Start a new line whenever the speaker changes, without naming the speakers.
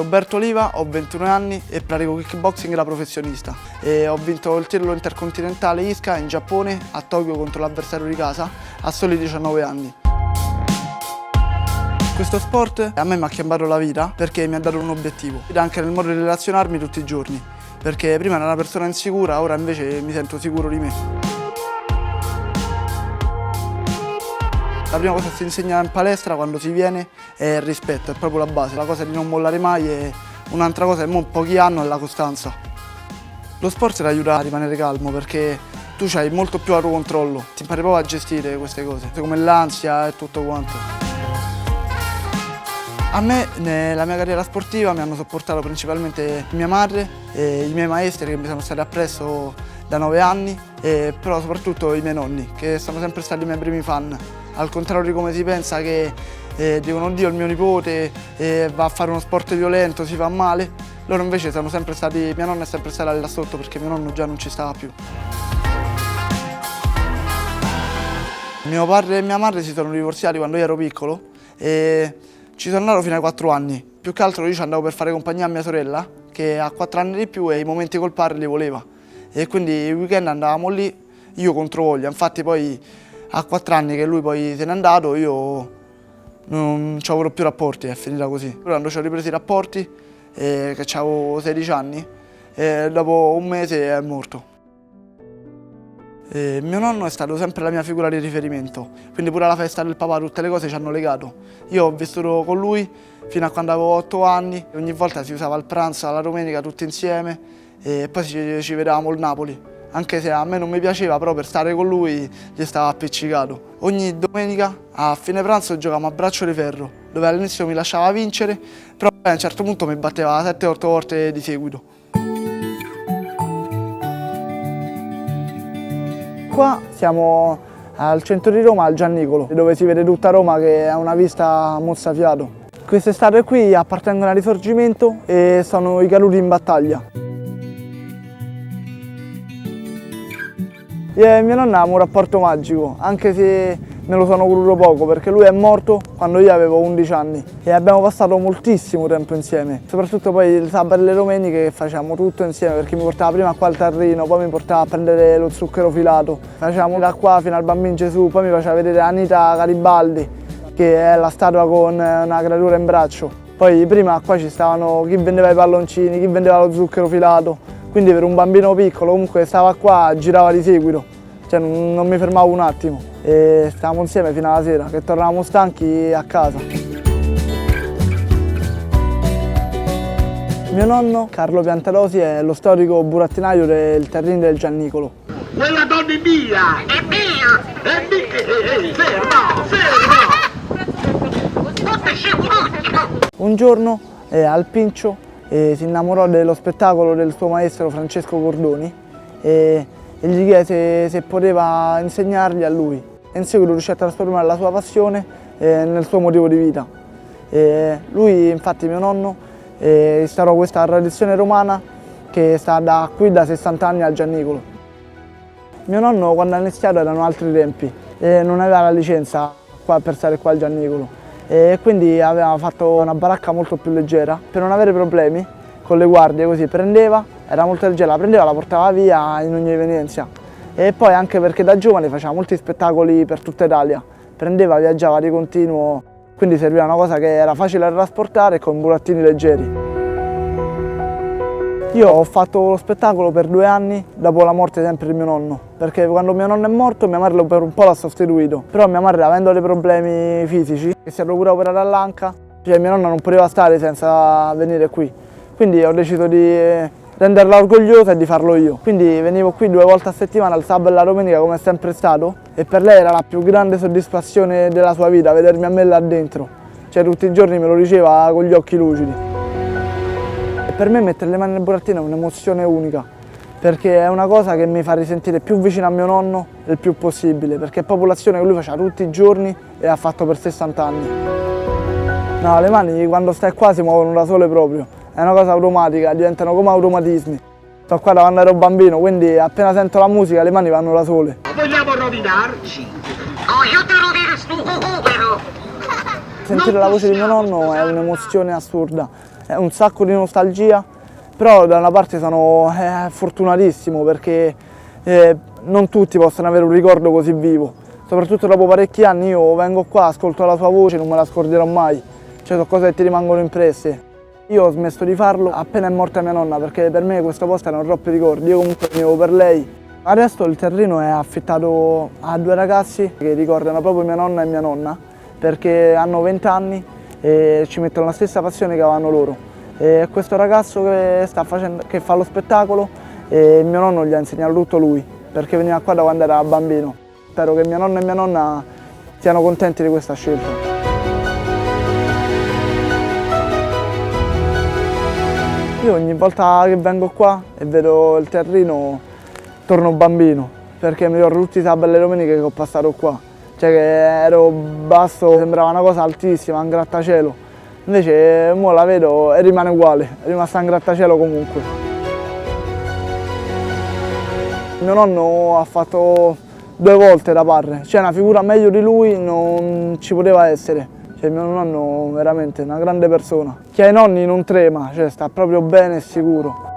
Roberto Oliva, ho 21 anni e pratico kickboxing da professionista. Ho vinto il titolo intercontinentale ISCA in Giappone a Tokyo contro l'avversario di casa a soli 19 anni. Questo sport a me mi ha cambiato la vita perché mi ha dato un obiettivo, ed anche nel modo di relazionarmi tutti i giorni, perché prima ero una persona insicura, ora invece mi sento sicuro di me. La prima cosa che si insegna in palestra quando si viene è il rispetto, è proprio la base, la cosa di non mollare mai, e un'altra cosa che pochi hanno è la costanza. Lo sport ti aiuta a rimanere calmo perché tu hai molto più autocontrollo, ti impari proprio a gestire queste cose, come l'ansia e tutto quanto. A me, nella mia carriera sportiva, mi hanno supportato principalmente mia madre e i miei maestri che mi sono stati appresso da 9 anni, però soprattutto i miei nonni, che sono sempre stati i miei primi fan. Al contrario di come si pensa, che dicono oddio il mio nipote va a fare uno sport violento, si fa male, loro invece sono sempre stati, mia nonna è sempre stata là sotto perché mio nonno già non ci stava più. Mio padre e mia madre si sono divorziati quando io ero piccolo e ci sono andato fino ai 4 anni. Più che altro io ci andavo per fare compagnia a mia sorella, che ha 4 anni di più e i momenti col padre li voleva. E quindi i weekend andavamo lì, io contro voglia. Infatti poi a 4 anni che lui poi se n'è andato, io non ci ho avuto più rapporti, è finita così. Quando ci ho ripreso i rapporti, che avevo 16 anni, e dopo un mese è morto. Mio nonno è stato sempre la mia figura di riferimento, quindi pure alla festa del papà tutte le cose ci hanno legato. Io ho vissuto con lui fino a quando avevo 8 anni, ogni volta si usava il pranzo alla domenica tutti insieme e poi ci vedevamo il Napoli. Anche se a me non mi piaceva, però per stare con lui gli stava appiccicato. Ogni domenica a fine pranzo giocavamo a braccio di ferro, dove all'inizio mi lasciava vincere, però a un certo punto mi batteva 7-8 volte di seguito. Qua siamo al centro di Roma, al Giannicolo, dove si vede tutta Roma che ha una vista mozzafiato. Queste statue qui appartengono al Risorgimento e sono i caduti in battaglia. Mio nonno aveva un rapporto magico, anche se me lo sono voluto poco, perché lui è morto quando io avevo 11 anni e abbiamo passato moltissimo tempo insieme. Soprattutto poi il sabato e le domeniche facevamo tutto insieme, perché mi portava prima qua al Tarrino, poi mi portava a prendere lo zucchero filato. Facevamo da qua fino al Bambino Gesù, poi mi faceva vedere Anita Garibaldi, che è la statua con una creatura in braccio. Poi prima qua ci stavano chi vendeva i palloncini, chi vendeva lo zucchero filato, quindi per un bambino piccolo comunque stava qua, girava di seguito, cioè non mi fermavo un attimo e stavamo insieme fino alla sera, che tornavamo stanchi a casa. Mio nonno, Carlo Piantarosi, è lo storico burattinaio del Terrino del Giannicolo.
Quella donna è mia! È mia! È mia! Fermo!
Un giorno al Pincio si innamorò dello spettacolo del suo maestro Francesco Cordoni e gli chiese se poteva insegnargli a lui. In seguito riuscì a trasformare la sua passione nel suo motivo di vita. Lui, infatti, mio nonno, instaurò questa tradizione romana che sta qui da 60 anni al Giannicolo. Mio nonno, quando ha iniziato, erano altri tempi e non aveva la licenza per stare qua al Giannicolo. E quindi aveva fatto una baracca molto più leggera per non avere problemi con le guardie, così prendeva, era molto leggera, la prendeva, la portava via in ogni evenienza. E poi anche perché da giovane faceva molti spettacoli per tutta Italia, prendeva, viaggiava di continuo, quindi serviva una cosa che era facile da trasportare con burattini leggeri. Io ho fatto lo spettacolo per 2 anni dopo la morte sempre di mio nonno, perché quando mio nonno è morto mia madre per un po' l'ha sostituito, però mia madre, avendo dei problemi fisici, che si è pure operata all'anca, cioè mio nonno non poteva stare senza venire qui, quindi ho deciso di renderla orgogliosa e di farlo io. Quindi venivo qui 2 volte a settimana, il sabato e la domenica, come è sempre stato, e per lei era la più grande soddisfazione della sua vita, vedermi a me là dentro, cioè tutti i giorni me lo diceva con gli occhi lucidi. Per me mettere le mani nel burattino è un'emozione unica, perché è una cosa che mi fa risentire più vicino a mio nonno il più possibile, perché è popolazione che lui faceva tutti i giorni e ha fatto per 60 anni. No, le mani quando stai qua si muovono da sole proprio, è una cosa automatica, diventano come automatismi. Sto qua da quando ero bambino, quindi appena sento la musica le mani vanno da sole.
Vogliamo rovinarci?
Oh, io te lo dico sto però!
Sentire la voce di mio nonno è un'emozione assurda. è un sacco di nostalgia, però da una parte sono fortunatissimo perché non tutti possono avere un ricordo così vivo, soprattutto dopo parecchi anni. Io vengo qua, ascolto la sua voce, non me la scorderò mai, cioè sono cose che ti rimangono impresse. Io ho smesso di farlo appena è morta mia nonna, perché per me questo posto erano troppi ricordi, io comunque vivevo per lei. Adesso il terreno è affittato a 2 ragazzi che ricordano proprio mia nonna e mia nonna, perché hanno 20 anni e ci mettono la stessa passione che avevano loro. E questo ragazzo che fa lo spettacolo, mio nonno gli ha insegnato tutto lui, perché veniva qua da quando era bambino. Spero che mia nonna e mia nonna siano contenti di questa scelta. Io ogni volta che vengo qua e vedo il terreno torno bambino, perché mi ricordo tutte le belle domeniche che ho passato qua. Cioè che ero basso, sembrava una cosa altissima, un grattacielo. Invece mo la vedo e rimane uguale, è rimasta un grattacielo comunque. Mio nonno ha fatto 2 volte da padre, cioè una figura meglio di lui non ci poteva essere. Cioè mio nonno è veramente una grande persona. Chi ha i nonni non trema, cioè sta proprio bene e sicuro.